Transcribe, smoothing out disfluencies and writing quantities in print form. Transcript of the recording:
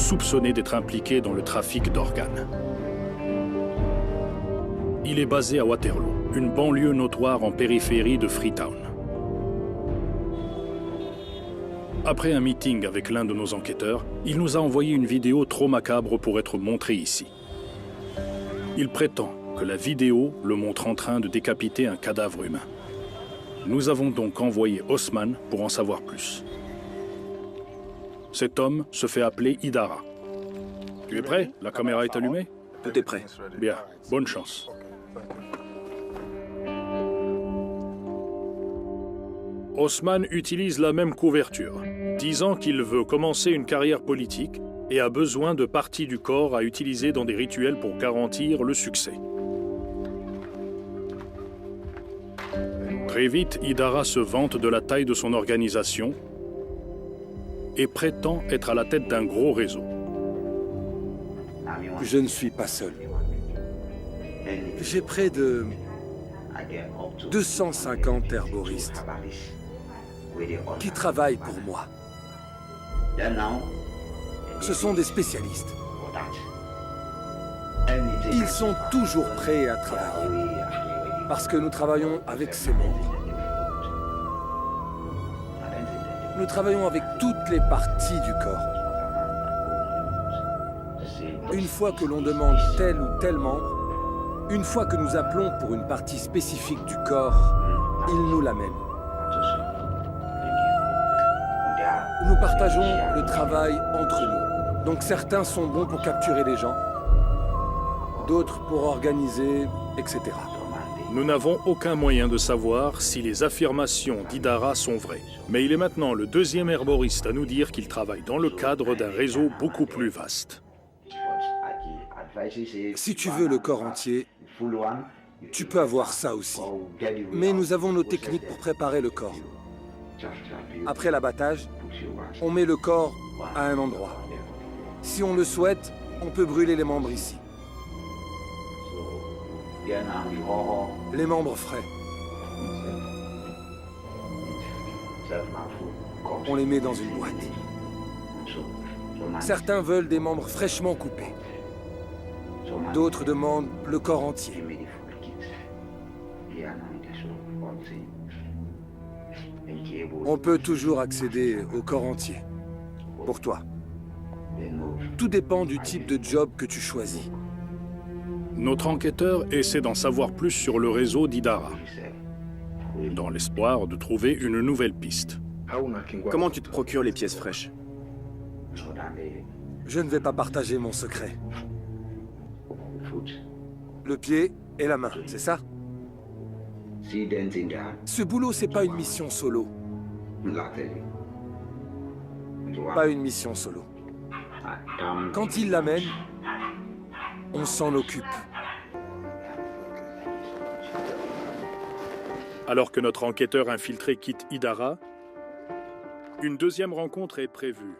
soupçonné d'être impliqué dans le trafic d'organes. Il est basé à Waterloo, une banlieue notoire en périphérie de Freetown. Après un meeting avec l'un de nos enquêteurs, il nous a envoyé une vidéo trop macabre pour être montrée ici. Il prétend que la vidéo le montre en train de décapiter un cadavre humain. Nous avons donc envoyé Osman pour en savoir plus. Cet homme se fait appeler Idara. Tu es prêt? La caméra est allumée? Tout est prêt. Bien, bonne chance. Osman utilise la même couverture, disant qu'il veut commencer une carrière politique et a besoin de parties du corps à utiliser dans des rituels pour garantir le succès. Très vite, Idara se vante de la taille de son organisation et prétend être à la tête d'un gros réseau. Je ne suis pas seul. J'ai près de 250 herboristes qui travaillent pour moi. Ce sont des spécialistes. Ils sont toujours prêts à travailler parce que nous travaillons avec ces membres. Nous travaillons avec toutes les parties du corps. Une fois que l'on demande tel ou tel membre, une fois que nous appelons pour une partie spécifique du corps, ils nous l'amènent. Nous partageons le travail entre nous. Donc certains sont bons pour capturer les gens, d'autres pour organiser, etc. Nous n'avons aucun moyen de savoir si les affirmations d'Idara sont vraies. Mais il est maintenant le deuxième herboriste à nous dire qu'il travaille dans le cadre d'un réseau beaucoup plus vaste. Si tu veux le corps entier, tu peux avoir ça aussi. Mais nous avons nos techniques pour préparer le corps. Après l'abattage, on met le corps à un endroit. Si on le souhaite, on peut brûler les membres ici. Les membres frais. On les met dans une boîte. Certains veulent des membres fraîchement coupés. D'autres demandent le corps entier. On peut toujours accéder au corps entier. Pour toi. Tout dépend du type de job que tu choisis. Notre enquêteur essaie d'en savoir plus sur le réseau d'Idara, dans l'espoir de trouver une nouvelle piste. Comment tu te procures les pièces fraîches? Je ne vais pas partager mon secret. Le pied et la main, c'est ça? Ce boulot, c'est pas une mission solo. Pas une mission solo. Quand il l'amène, on s'en occupe. Alors que notre enquêteur infiltré quitte Idara, une deuxième rencontre est prévue.